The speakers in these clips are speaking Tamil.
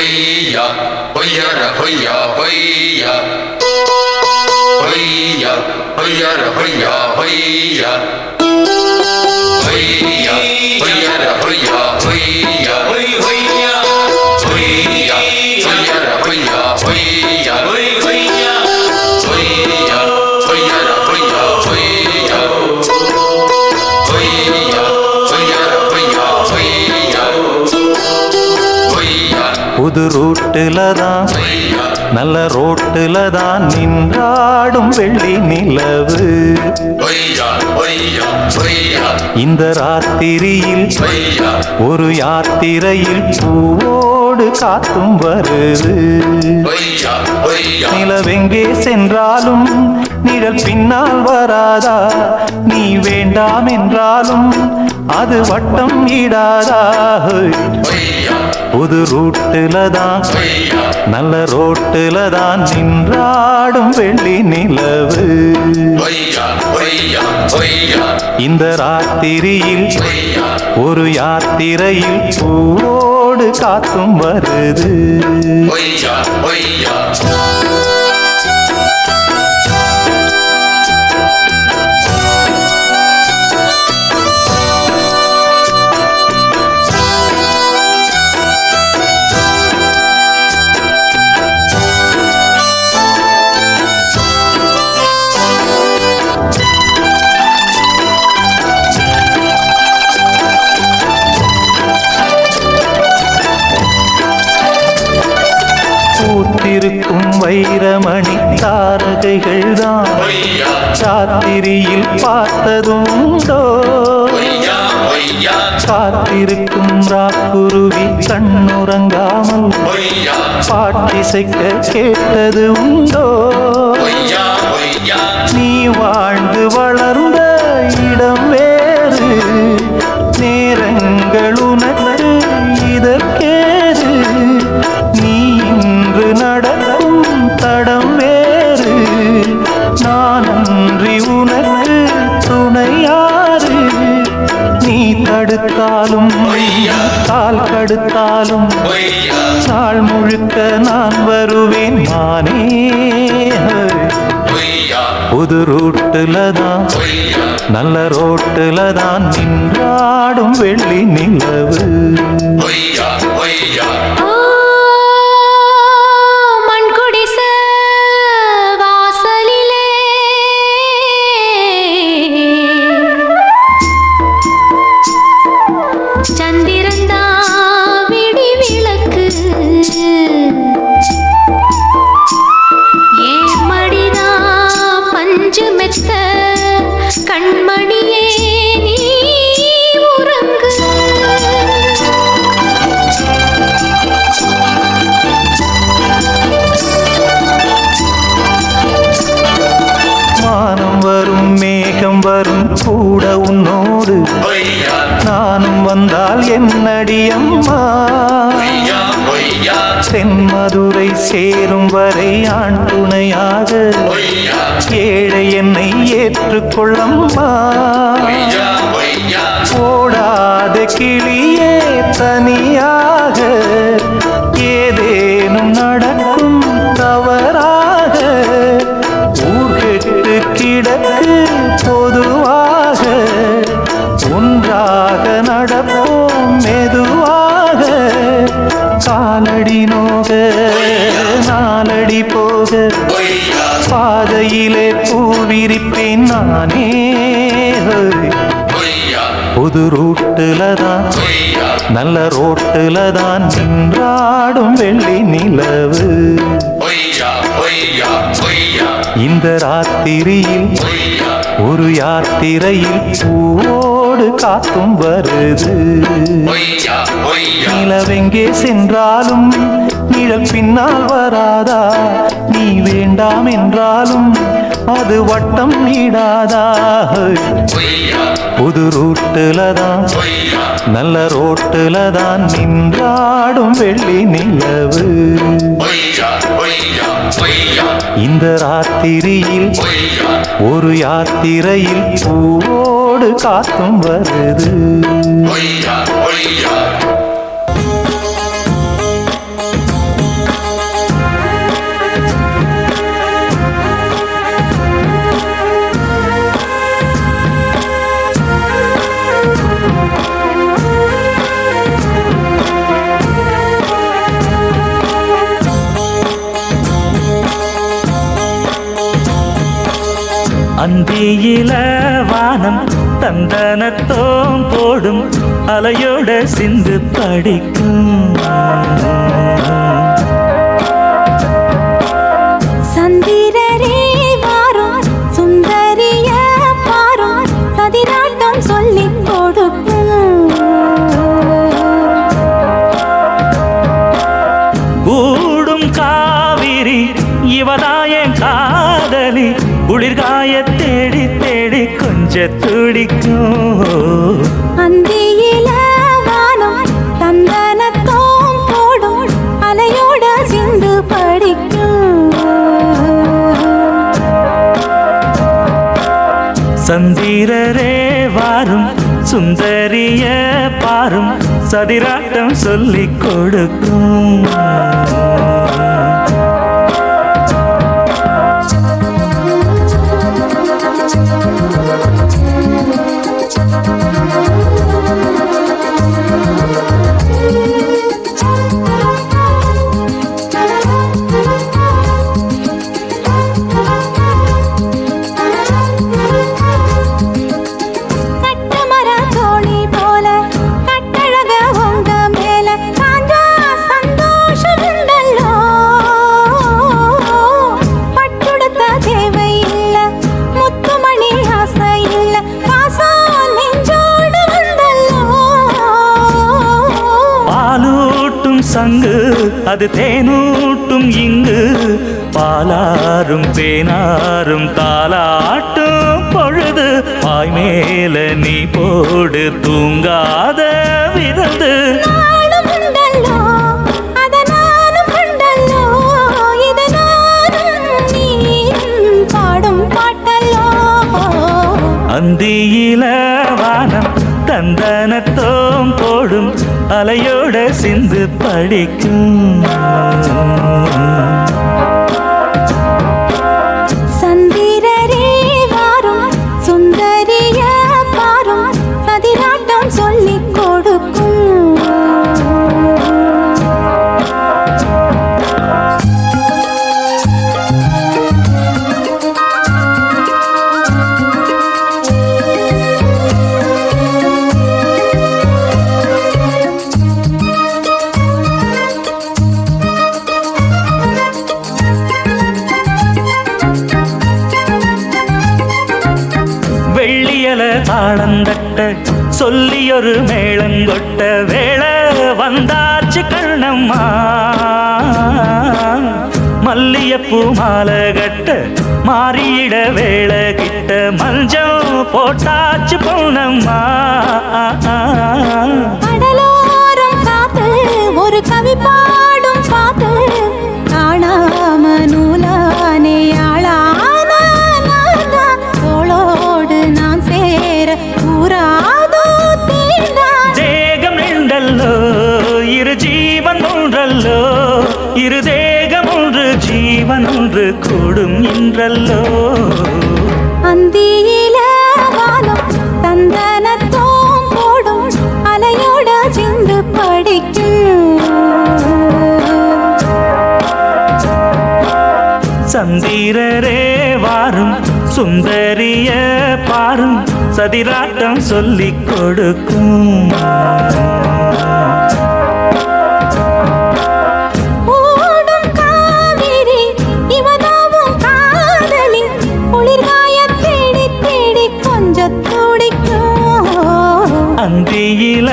hoya, hoyara hoya hoya, hoya, hoyara hoya hoya, hoya, hoyara hoya hoya, hoya, hoyara hoya hoya, hoya, hoyara hoya hoya, hoya, hoyara hoya hoya, hoya. புது ரூட்டுல தான் நல்ல ரோட்டுல தான் நின்றாடும் வெள்ளி நிலவு. இந்த ராத்திரியில் ஒரு யாத்திரையில் பூவோடு காத்தும் வருது. நிலவெங்கே சென்றாலும் நிழல் பின்னால் வராதா? நீ வேண்டாம் என்றாலும் அது வட்டம் இடாதா? புது ரூட்டுல தான் நல்ல ரோட்டுல தான் நின்றாடும் வெள்ளி நிலவு. இந்த ராத்திரியில் ஒரு யாத்திரையில் பூவோடு காத்தும் வருது. பூத்திருக்கும் வைரமணி தாரகைகள் தான் ராத்திரியில் பார்த்ததுண்டோ? காத்திருக்கும் ராக்குருவி கண்ணுறங்காமல் பாட்டிசைக்க கேட்டது உண்டோ? நீ வாழ்ந்து வளர்ந்த இடம் வேறு, நேரங்கள் உனக்கு இதற்கேது. நீ இன்று நடக்கும் தடம் வேறு, நான் அன்றி உனக்கு துணையாறு. நீ தடுத்தாலும் கால் கடுத்தாலும் நாள் முழுக்க நான் வருவேன் நானே. புது ரூட்டுல தான் நல்ல ரோட்டுல தான் நின்றாடும் வெள்ளி நிலவு. கண்மணியே நீ உறங்கு. வானம் வரும் மேகம் வரும் கூட உன்னோடு நானும் வந்தால் என்னடி அம்மா? தென்மதுரை சேரும் வரை ஆண் துணையாக ஏழை என்னை ஏற்றுக்கொள்ளம்மா. ஓடாத கிளியே தனியாக ஏதேனும் நடக்கும் தவறாக. ஊர்கெட்டு கிடக்கு பொதுவாக ஒன்றாக நடப்போம் மெதுவாக. காலடி நோக நாலடி போக பாதையிலே பூவிரிப்பேன் நானே. புது ரூட்டுல தான் நல்ல ரோட்டுல தான் நின்றாடும் வெள்ளி நிலவு. இந்த ராத்திரியில் ஒரு யாத்திரையில் பூவோடு காத்தும் வருது. நிலவெங்கே சென்றாலும் நிழல் பின்னால் வராதா? நீ வேண்டாம் என்றாலும் அது வட்டம் இடாதா? புது ரூட்டுல தான் நல்ல ரோட்டுல தான் நின்றாடும் வெள்ளி நிலவு. இந்த ராத்திரியில் ஒரு யாத்திரையில் பூவோடு காத்தும் வருது. அந்தியில வானம் தந்தனத்தோம் போடும் அலையோட சிந்து படிக்கும் சந்திரரே வாரும் சுந்தரிய பாரும் சதிராட்டம் சொல்லிக் கொடுக்கும் கூடும் காவிரி இவதாய காதலி குளிர்காய தேடி தேடி கொஞ்ச துடிக்கும் அந்தியில வானம் தந்தனத்தோம் போடும் அலையோட சிந்து படிக்கும் சந்திரரே வாரும் சுந்தரிய பாரும் சதிராட்டம் சொல்லிக் கொடுக்கும் கட்டமர தோணி போல கட்டழக உங்க மேல காஞ்சா சந்தோஷம் உண்டல்லோ பட்டுடுத்த தேவை இல்ல முத்துமணி ஆசை இல்ல பாசம் நெஞ்சோடு வந்தல்லோ பாலூட்டும் சங்கு அது தேனூட்டும் இங்கு பாலாரும் தேனாரும் தாலாட்டும் பொழுது பாய் மேல நீ போடு தூங்காத விருந்து நாளும் உண்டல்லோ அத நானும் உண்டல்லோ இத நானும் நீயும் பாடும் பாட்டல்லோ அந்தியில வானம் தந்தனத்தோம் போடும் அலையோட சிந்து படிக்கும் சந்திரரே வாரும் சுந்தரிய பாரும் சதிராட்டம் சொல்லிக் கொடுக்கும் வெள்ளியல தாளந்தட்ட சொல்லியொரு மேளங்கொட்ட வேளை வந்தாச்சு கண்ணம்மா மல்லியப்பூ மாலை கட்ட மாறியிட வேளை கிட்ட மஞ்சள் போட்டாச்சு பொண்ணம்மா கடலோரம் காத்து ஒரு கவி பாடும் பாத்து காணாம நூலானே ஆளான தோளோடு நான் சேர கூறாதோ தீண்டா தேகம் உண்டல்லோ இரு ஜீவன் ஒன்றல்லோ இரு தேகம் ஒன்று ஜீவன் ஒன்று கூடும் என்றல்லோ அந்தியில வானம் தந்தனத்தோம் போடும் அலையோட சிந்து படிக்கும் சந்திரரே வாரும் சுந்தரிய பாரும் சதிராட்டம் சொல்லிக் கொடுக்கும் ஓடும் காவிரி இவதாவும் காதலி குளிர்காய தேடி தேடி கொஞ்சம் துடிக்கும் அந்தியில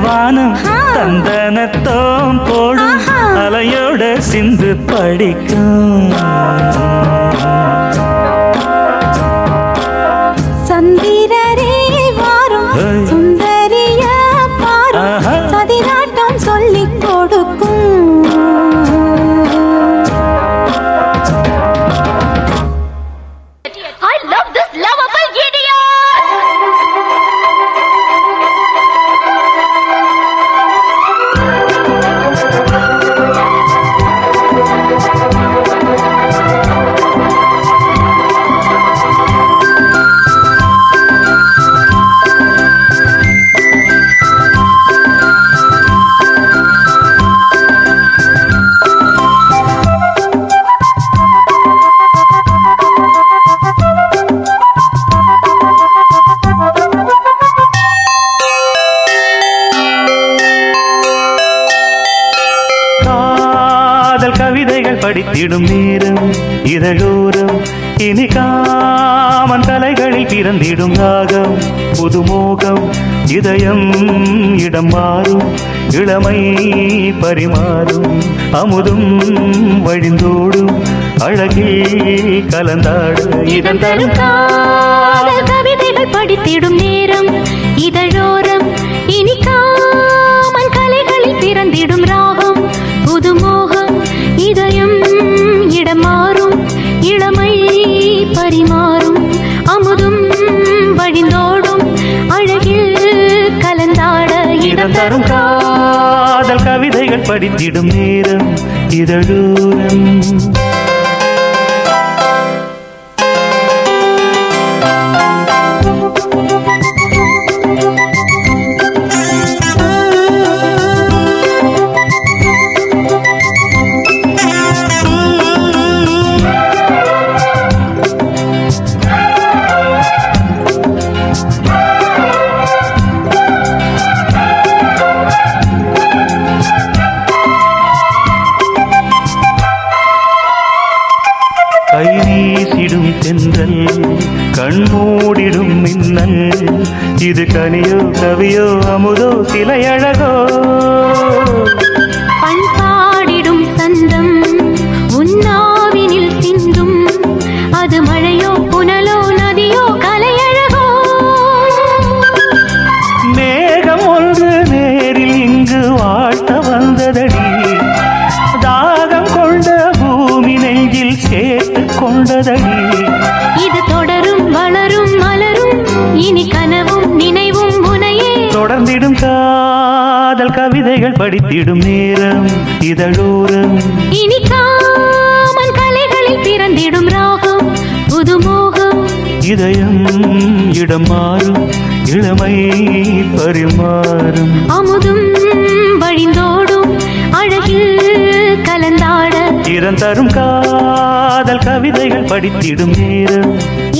வானம் தந்தனத்தோம் போடும் அலையோட சிந்து படிக்கும் சந்திரரே வாரும் சுந்தரிய பாரும் சதிராட்டம் சொல்லிக் கொடுக்கும் I love this lovable idiot! காதல் கவிதைகள் படித்திடும் நேரம் இதழோரம் இனி காமன் தலைகளில் பிறந்திடும் ராகம் புதுமோகம் இதயம் இடம் மாறும் இளமை பரிமாறும் அமுதும் வழிந்தோடும் அழகில் கலந்தாடு இதன் தரும் காதல் கவிதைகள் படித்திடும் நேரம் இதழோரம் இனி காமன் கலைகளில் பிறந்திடும் ராகம் புதுமோகம் இதயம் இடம் மாறும் இளமை பரிமாறும் அமுதும் வழிந்தோடும் அழகில் கலந்தாட இதன் தரும் காதல் கவிதைகள் படித்திடும் நேரம் இதழோரம் கை வீசிடும் தென்றல் கண்மூடிடும் மின்னல் இது கனியோ கவியோ அமுதோ சிலையழகோ பண்பாடிடும் சந்தம் உன்னாவினில் சிந்தும் அது மழையோ புனலோ நதியோ கலையழகோ மேகம் ஒன்று நேரில் இங்கு வாழ்த்த வந்ததடி தாகம் கொண்ட பூமி நெஞ்சில் சேர்த்து கொண்டதடி இது தொடரும் வளரும் மலரும் இனி கனவும் நினைவும் உனையே தொடர்ந்திடும் காதல் கவிதைகள் படித்திடும் நேரம் இதழோரம் இனி காமன் கலைகளில் பிறந்திடும் ராகம் புதுமோகம் இதயம் இடம் மாறும் இளமை பரிமாறும் அமுதும் வழிந்தோடும் அழகில் கலந்தாட இதன் தரும் காதல் கவிதைகள் படித்திடும் நேரம்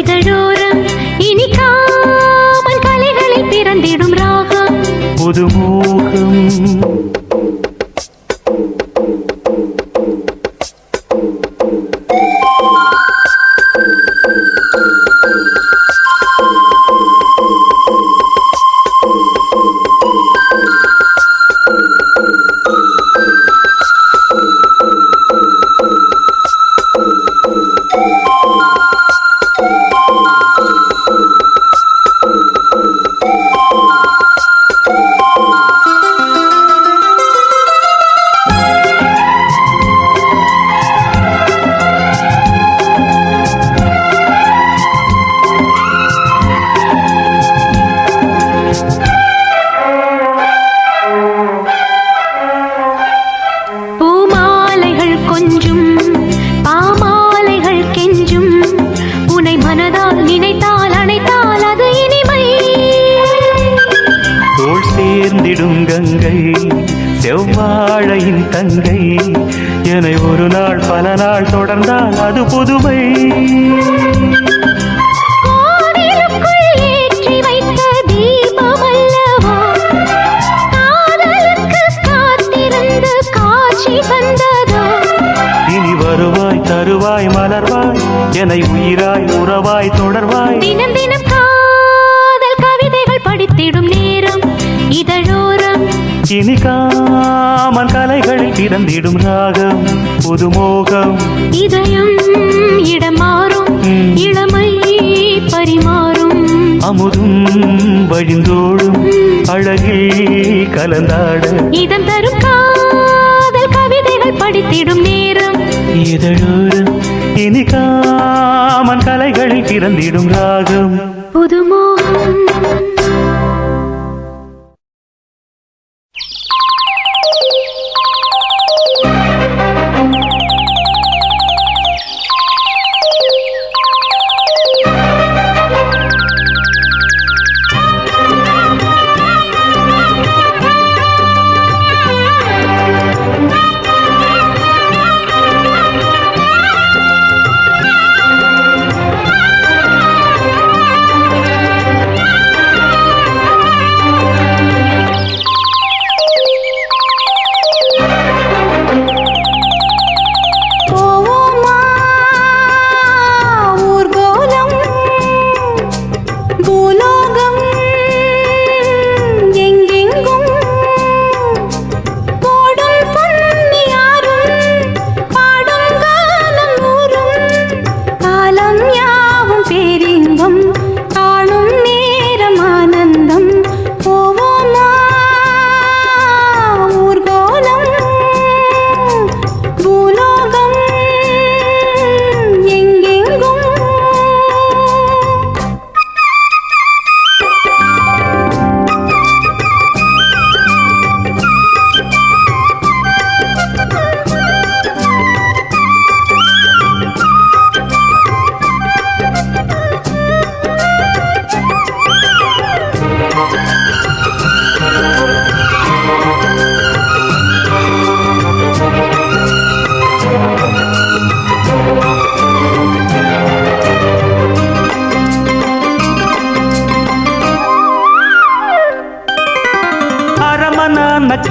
இதழோரம் இனி காமன் கலைகளில் பிறந்திடும் ராகம் புதுமோகம் பூமாலைகள் கொஞ்சும் பாமாலைகள் கெஞ்சும் உனை மனதால் நினைத்தால் அணைத்தால் அது இனிமை தோள் சேர்ந்திடும் கங்கை செவ்வாழையின் தங்கை என ஒரு நாள் பல நாள் தொடர்ந்தால் அது புதுமை கோவிலுக்குள் ஏற்றி வைத்த தீபம் அல்லவோ காதலுக்கு காத்திருந்து காட்சி தந்ததோ இனி வருவாய் தருவாய் மலர்வாய் என்னை உயிராய் உறவாய் தொடர்வாய் தினம் தினம் காதல் கவிதைகள் படித்திடும் நேரம் இதழோரம் இனி காமன் கலைகளில் பிறந்திடும் ராகம் புதுமோகம் இதயம் இடம் மாறும் இளமை பரிமாறும் அமுதும் வழிந்தோடும் அழகில் கலந்தாட இதம் தரும் காதல் கவிதைகள் படித்திடும் நேரம் இதழோரம் இனி காமன் கலைகளில் பிறந்திடும் ராகம் புதுமோகம்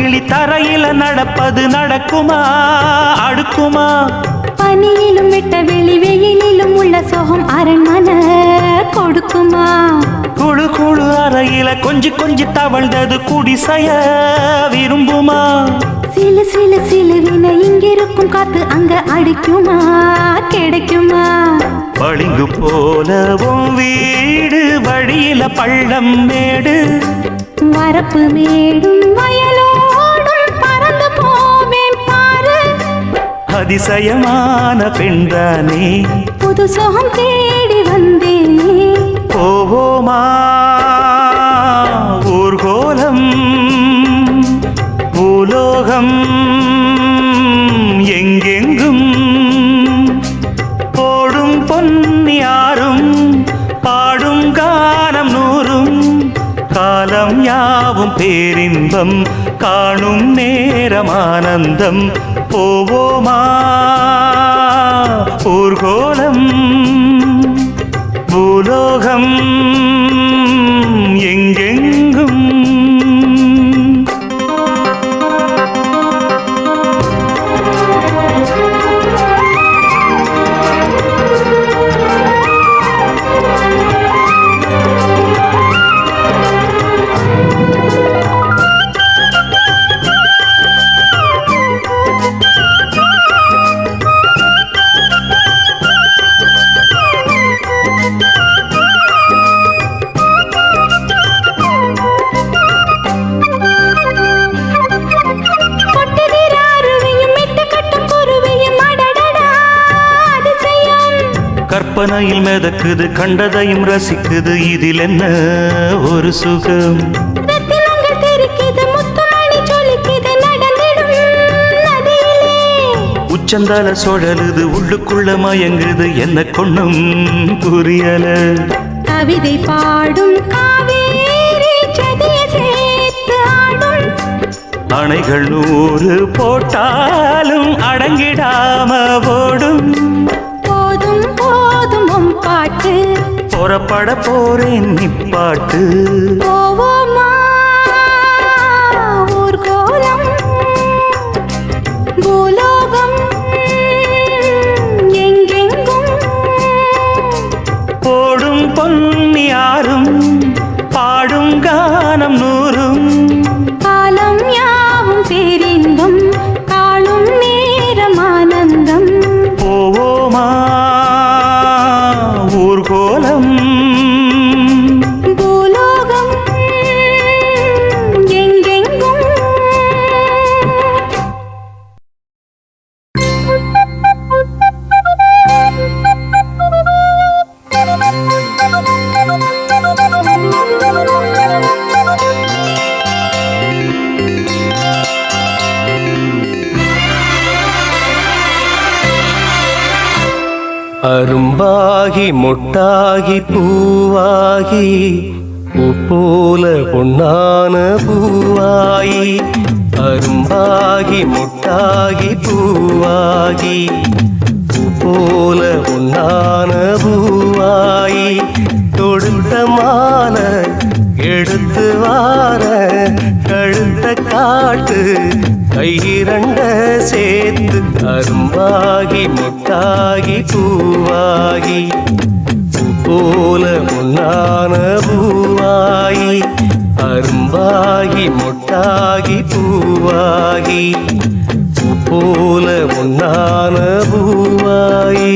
கிளி தரையில நடப்பது நடக்குமா அடுக்குமா? பனியிலும் விட்ட வெளி வெயிலிலும் உள்ள சோகம் அரண்மனை கொடுக்குமா? குழு குழு அறையில கொஞ்சி கொஞ்சி தவழ்ந்தது குடிசைய விரும்புமா? சிலு சிலு சிலுவின இங்கிருக்கும் காத்து அங்க அடிக்குமா கிடைக்குமா? பளிங்கு போலவும் வீடு வழியில பள்ளம் மேடு, வரப்பு மேடும் வயலோடும் பறந்து போவேன் பாரு. அதிசயமான பெண்தானே புது சோகம் தேடி வந்தேனே. போவோமா ஊர்கோலம் பூலோகம் எங்கெங்கும் போடும் பொன்னியாரும் பாடும் கானம் நூறும் காலம் யாவும் பேரின்பம் காணும் நேரம் ஆனந்தம். போவோமா ஊர்கோலம் பூலோகம் எங்கெங்கும். கற்பனையில் மிதக்குது கண்டதையும் ரசிக்குது இதில் என்ன ஒரு சுகம். உச்சந்தால சுழலுது உள்ளுக்குள்ள மயங்குது என்ன கொண்ணும் புரியல. கவிதை பாடும் காவேரி சதிய சேர்த்து ஆடும். அணைகள் 100 போட்டாலும் அடங்கிடாம ஓடும். போதும் போதும் உன் பாட்டு புறப்பட போறேன் நிப்பாட்டு. போவோமா ஊர்கோலம் பூலோகம் எங்கெங்கும் போடும் பொன்னியாரும் பாடும் கானம் நூறும் காலம் யாவும் பேரின்பம் காணும் நேரம் ஆனந்தம். போவோமா ஊர்கோலம் பூலோகம் எங்கெங்கும். அரும்பாகி மொட்டாகி பூவாகி பூ போல பொன்னான பூவாயி. அரும்பாகி மொட்டாகி பூவாகி பூ போல பொன்னான பூவாயி. தொடுத்த மாலை எடுத்து வார கழுத்த காட்டு கையிரண்ட சேர்த்து. அரும்பாகி மொட்டாகி பூவாகி பூ போல பொன்னான பூவாயி. அரும்பாகி மொட்டாகி பூவாகி பூ போல பொன்னான பூவாயி.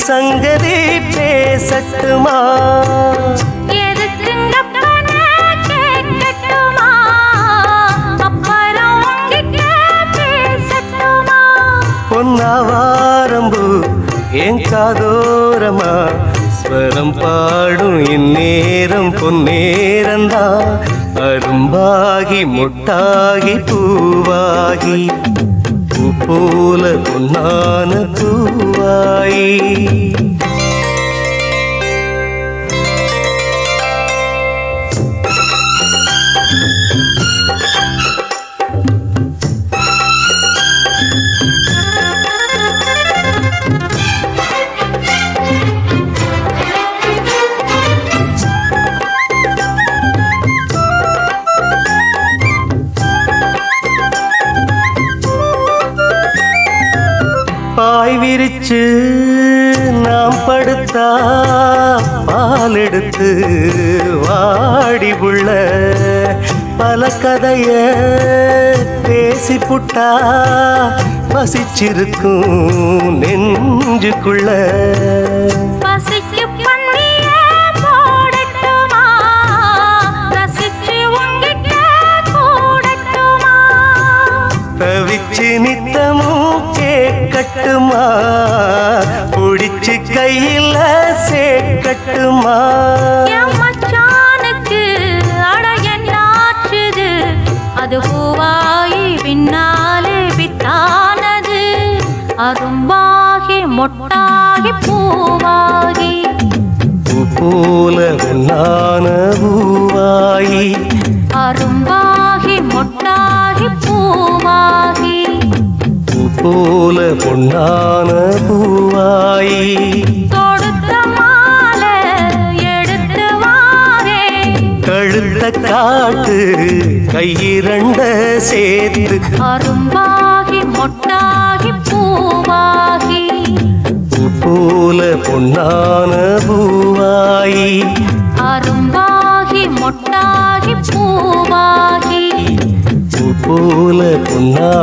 சங்கதி பேசட்டுமா? எதுக்குங்கப்பனே கேட்கட்டுமா? அப்புறம் உங்கிட்ட பேசட்டுமா? பொன்னாவாரம்பு என் காதோரமா ஸ்வரம் பாடும் இந்நேரம் பொன்னேரந்தா அரும்பாகி முட்டாகி பூவாகி பூ போல பொன்னான பூவாயி பாய் விரிச்சு நாம் படுத்தா பால் எடுத்து வாடி புள்ள பல கதைய பேசி புட்டா பசிச்சிருக்கும் நெஞ்சுக்குள்ள பசிக்கு பன்னிய போடட்டுமா? ரசிச்சு உங்கிட்ட கூடட்டுமா? தவிச்சு நித்தமும் கேட்கட்டுமா? புடிச்சு கையில சேர்க்கட்டுமா? என் மச்சானுக்கு அட என்னாச்சுது? அது பூவாயி பின்னாலே வித்தானது. அரும்பாகி மொட்டாகி பூவாகி பூ போல பொன்னான பூவாயி அரும்பாகி மொட்டாகி பூவாகி பூ போல பொன்னான பூவாயி தொடுத்த மாலை எடுத்து வாரே. கழுத்த காட்டு கையிரண்ட சேர்த்து அரும்பாகி மொட்டாகி பூவாகி பூ போல பொன்னான பூவாயி அரும்பாகி மொட்டாகி பூவாகி பூ போல பொன்னான